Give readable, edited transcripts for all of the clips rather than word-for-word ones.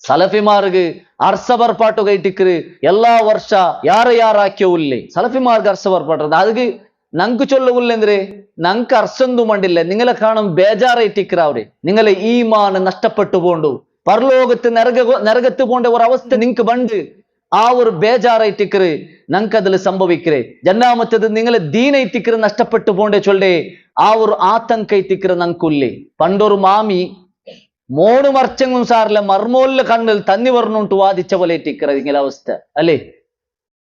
സലഫിമാർക്ക് അർസവർപ്പാട്ടു കൈട്ടിക്കറ് എല്ലാ വർഷ യാറാക്കിയല്ലേ സലഫിമാർക്ക് അർസവർപ്പാട്ടത് അത് നങ്ക് ചൊല്ലുകില്ലെന്തേ നങ്ക് അർസന്തും മണ്ടില്ല നിങ്ങളെ കാണും ബേജാറായിട്ടിക്കറ അവര് നിങ്ങളെ ഈമാൻ നഷ്ടപ്പെട്ടു പോണ്ടു പരലോകത്ത് നരകത്ത് പോണ്ട ഒരു അവസ്ഥ നിങ്ങക്ക് പണ്ട് ആ ഒരു ബേജാറായിട്ടിക്കറ് നങ്ക് അതിൽ സംഭവിക്കറേ രണ്ടാമത്തത് നിങ്ങളെ ദീനൈത്തിക്കറ് നഷ്ടപ്പെട്ടു പോണ്ടേ ചൊല്ലേ ആ ഒരു ആതങ്കൈത്തിക്കറ് നങ്കുല്ലേ പണ്ടൊരു മാമി മോണ് മർച്ചെങ്കും സാറില്ല മർമോല്ല കണ്ണിൽ തന്നി പറഞ്ഞുകൊണ്ട് വാദിച്ച പോലെ ഇട്ടിക്കറ നിങ്ങളെ അവസ്ഥ അല്ലേ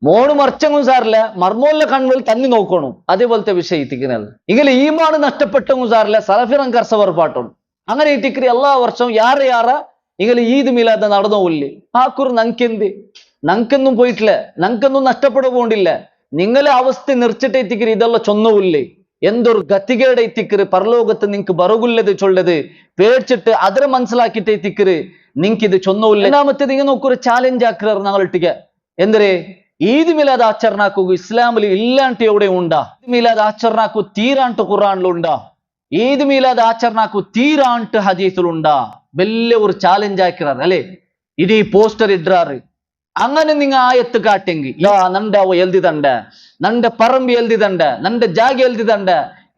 മോണ് മർച്ചെങ്കും സാറില്ല മർമോല്ല കണ്ണിൽ തന്നി നോക്കണം അതേപോലത്തെ വിഷയം ഇത്തിക്കുന്നത് ഇങ്ങനെ ഈമാണ് നഷ്ടപ്പെട്ടെങ്കും സാറില്ല സലഫിറം കർസവർ പാട്ടും അങ്ങനെ ഇട്ടിക്കറി എല്ലാ വർഷവും യാറ ഇങ്ങനെ ഈദ് മീലാദ് നടന്നോല്ലേ ആ കുറി നങ്കൊന്നും പോയിട്ടില്ല നങ്കൊന്നും നഷ്ടപ്പെട്ടു പോണ്ടില്ല നിങ്ങളെ അവസ്ഥ നിർച്ചിട്ട് എത്തിക്കറി ഇതെല്ലാം ചൊന്നവില്ലേ എന്തൊരു ഗതികേടെ എത്തിക്കറ് പരലോകത്ത് നിങ്ങക്ക് ബറുകുല്ലത് ചൊല്ലത് പേടിച്ചിട്ട് അതിരെ മനസ്സിലാക്കിയിട്ട് എത്തിക്കറ് നിങ്ങക്ക് ഇത് ചൊന്നവില്ല രണ്ടാമത്തേത് ഇങ്ങനെ നോക്കൊരു ചാലഞ്ച് ആക്കറ ഞങ്ങൾ ഇട്ടിക്ക എന്തരേ ഈദ് മിലാദ് ആചരണാക്കു ഇസ്ലാമിൽ ഇല്ലാണ്ട് എവിടെ ഉണ്ടാ ഈദ് മീലാദ് ആചരണാക്കു തീരാണ്ട് ഖുർആനിലുണ്ടാ ഈദ് മീലാദ് ആചരണാക്കു തീരാണ്ട് ഹദീസിലുണ്ടാ വലിയ ഒരു ചാലഞ്ച് ആക്കിറാറ് അല്ലെ ഇത് ഈ പോസ്റ്റർ ഇടാറ് അങ്ങനെ നിങ്ങൾ ആയത്ത് കാട്ടെങ്കിൽ നന്റെ അವ എഴുതിതണ്ട നന്റെ പറമ്പ് എഴുതിതണ്ട നന്റെ ജാഗ എഴുതിതണ്ട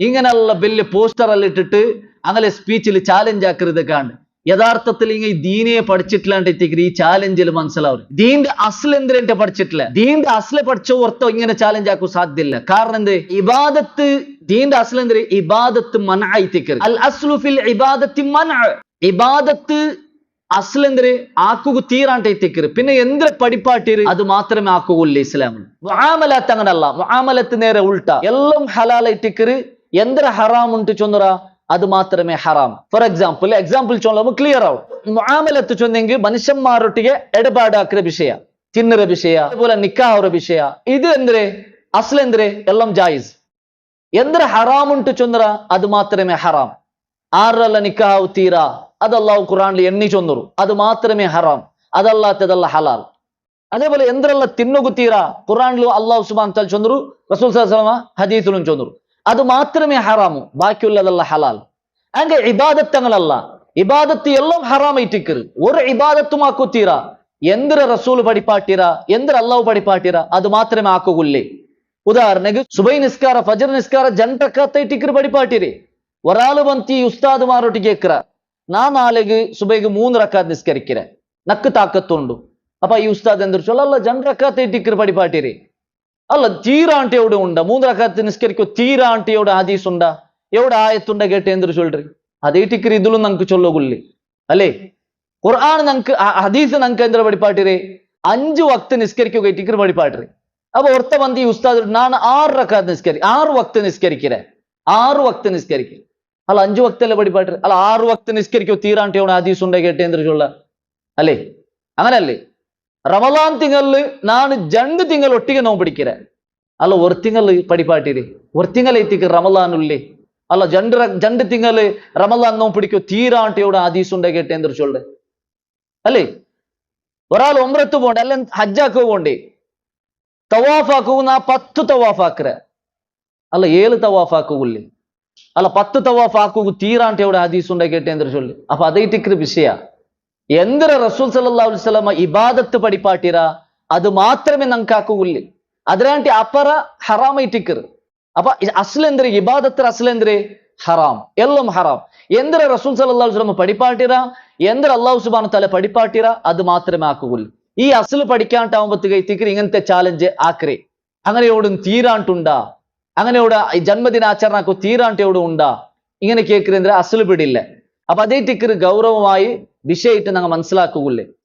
ഇങ്ങനെയുള്ള വലിയ പോസ്റ്റർ എല്ലാം ഇട്ടിട്ട് അങ്ങനെ സ്പീച്ചിൽ ചാലഞ്ച് ആക്കരുത് കാണ്ട് യഥാർത്ഥത്തിൽ ഇങ്ങനെ ഈ ദീനയെ പഠിച്ചിട്ടില്ലാണ്ട് എത്തിക്കറി ഈ ചാലഞ്ചിൽ മനസ്സിലാവും ദീന്റെ അസ്ൽ എന്തിനെ പഠിച്ചിട്ടില്ല ദീന്റെ അസ്ലെ പഠിച്ച ഓർത്തോ ഇങ്ങനെ ചാലഞ്ച് ആക്കാൻ സാധ്യല്ല കാരണം എന്ത് ഇബാദത്ത് ദീന്റെ അസ്ൽ എന്ത് ഇബാദത്ത് മനായിത്തിക്കരുത് അൽ അസ്ലു ഫിൽ ഇബാദത്തി മന ഇബാദത്ത് അസ്ലെന്തര് ആക്കുക തീരാണ്ട് എത്തിക്കരുത് പിന്നെ എന്തൊരു പഠിപ്പാട്ടിര് അത് മാത്രമേ ആക്കുകയുള്ളൂ ഇസ്ലാമിൽ മുആമലത്ത് അങ്ങനല്ല മുആമലത്ത് നേരെ ഉൾട്ട എല്ലാം ഹലാൽ എത്തിക്കര് എന്തൊരു ഹറാം ഉണ്ട് ചൊന്നറ അത് മാത്രമേ ഹറാം ഫോർ എക്സാമ്പിൾ ചൊല്ലുമ്പോൾ ക്ലിയർ ആവും മുആമലത്ത് ചൊന്നെങ്കിൽ മനുഷ്യന്മാരൊട്ടിಗೆ ഇടപാടാക്കുന്ന വിഷയ തിന്നര വിഷയ അതുപോലെ നിക്കാഹുര വിഷയ ഇത് എന്തൊരു അസ്ലെന്തര് എല്ലാം ജായിസ് എന്തൊരു ഹറാം ഉണ്ട് ചൊന്നറ അത് മാത്രമേ ഹറാം ആറല്ല നിക്കാഹു തീരാ അതല്ലാഹു ഖുർആനിൽ എണ്ണി ചൊന്നറു അത് മാത്രമേ ഹറാം അതല്ലാത്തതല്ല ഹലാൽ അതേപോലെ എന്തെല്ലാം തിന്നുകു തീരാ ഖുർആനിലും അല്ലാഹു സുബ്ഹാനഹു വ തആല ചൊന്നറു റസൂൽ സല്ലല്ലാഹു അലൈഹി വസല്ലം ഹദീസിലും ചൊന്നറു അത് മാത്രമേ ഹറാമു ബാക്കിയുള്ളതല്ല ഹലാൽ അങ്ങനെ ഇബാദത്തങ്ങളല്ല ഇബാദത്ത് എല്ലാം ഹറാമായിട്ടിക്കറ് ഒരു ഇബാദത്തും ആക്കു തീരാ എന്തൊരു റസൂൽ പഠിപ്പാട്ടിരാ എന്തൊരു അല്ലാഹു പഠിപ്പാട്ടിരാ അത് മാത്രമേ ആക്കുകുല്ലേ ഉദാഹരണക്ക് സുബൈ നിസ്കാര ഫജർ നിസ്കാര ജൻറക്കത്തൈട്ടിക്കറ് പഠിപ്പാട്ടിരേ ഒരാള് ಬಂತಿ ഉസ്താദ്മാരൊട്ടിಗೆ കേക്കറ നാലെഗ് സുബൈക്ക് 3 റക്കാത്ത് നിസ്കരിക്കര നക്ക് താക്കത്തുണ്ടു അപ്പൊ ഈ ഉസ്താദ് എന്തൊരു ചൊല്ല അല്ല 2 റക്കാത്ത് ഇട്ടിക്കറ് പഠിപ്പാട്ടിരേ അല്ല തീരാണ്ട് എവിടെ ഉണ്ടാ 3 റക്കാത്ത് നിസ്കരിക്കോ തീരാണ്ട് എവിടെ ഹദീസ് ഉണ്ടാ എവിടെ ആയത്തുണ്ട കേട്ട് എന്തൊരു ചൊല്ലി അതേ ടിക്കറ് ഇതിലും നമുക്ക് ചൊല്ലുകൊള്ളി അല്ലേ ഖുർആൻ നമുക്ക് ഹദീസ് നമുക്ക് എന്തൊരു പഠിപ്പാട്ടിരേ 5 വക്ത് നിസ്കരിക്കുക ടിക്കറ് പഠിപ്പാട്ടിരേ അപ്പൊ ഒർത്ത ಬಂತಿ ഉസ്താദ് ನಾನು 6 റക്കാത്ത് നിസ്കരി 6 വക്ത് നിസ്കരിക്കര 6 വക്ത് നിസ്കരിക്കര അല്ല 5 വക്തല്ലേ പഠിപ്പാട്ട് അല്ല 6 വക്ത് നിസ്കരിക്കോ തീരാണ്ട് എവിടെ ഹദീസ് ഉണ്ട് കേട്ട് എന്തൊരു ചൊല്ല അല്ലേ അങ്ങനല്ലേ റമളാൻ തിങ്കളില് ನಾನು 2 തിങ്കൾ ഒട്ടിಗೆ നോമ്പ് പിടിക്കര അല്ല ഒരു തിങ്കൾ പഠിപ്പാട്ടിരേ ഒരു തിങ്കൾ എത്തിക്ക് റമളാനുല്ലേ അല്ല 2 തിങ്കൾ റമളാൻ നോമ്പ് പിടിക്കോ തീരാണ്ട് എവിടെ ഹദീസ് ഉണ്ട് കേട്ട് എന്തൊരു ചൊല്ല അല്ലേ ഒരാൾ ഉംറത്ത് പോണ്ടേ അല്ല ഹജ്ജാക്കോ പോണ്ടേ തവാഫ് ആക്കുക 10 തവാഫ് ആക്കര അല്ല 7 തവാഫ് ആക്കുകയുള്ളേ അല്ല 10 തവാഫ് ആക്കുക തീരാണ്ട് എവിടെ ഹദീസ് ഉണ്ട് കേട്ട് എന്തൊരു ചൊല്ലി അപ്പൊ അതൈറ്റിക്കറ് വിഷയ എന്തൊരു റസൂൽ സല്ലല്ലാഹു അലൈഹി വസല്ലം ഇബാദത്ത് പഠിപ്പാട്ടിര അത് മാത്രമേ നമുക്ക് ആക്കുകയുള്ളേ അതിനാണ്ടി അപ്പറ ഹറാമൈറ്റിക്കറ് അപ്പൊ അസ്ലെന്തര് ഇബാദത്ത് അസ്ലെന്തര് ഹറാം എല്ലാം ഹറാം എന്തൊരു റസൂൽ സല്ലല്ലാഹു അലൈഹി വസല്ലം പഠിപ്പാട്ടിര എന്തൊരു അല്ലാഹു സുബ്ഹാനഹു വ തആല പഠിപ്പാട്ടിര അത് മാത്രമേ ആക്കുകയുള്ളൂ ഈ അസ്ല് പഠിക്കാണ്ടാവുമ്പത്തേക്ക് എത്തിക്കറ് ഇങ്ങനത്തെ ചാലഞ്ച് ആക്കറേ അങ്ങനെയോടും തീരാണ്ടുണ്ടാ അങ്ങനെയോട് ജന്മദിനാചരണക്കോ തീരാണ്ട് എവിടെ ഉണ്ടാ ഇങ്ങനെ കേൾക്കുന്നതിന് അസ്ല് പിടിയില്ല അപ്പൊ അതേ ടിക്കറ് ഗൗരവമായി വിഷയമായിട്ട് ഞങ്ങൾ മനസ്സിലാക്കുകയുള്ളേ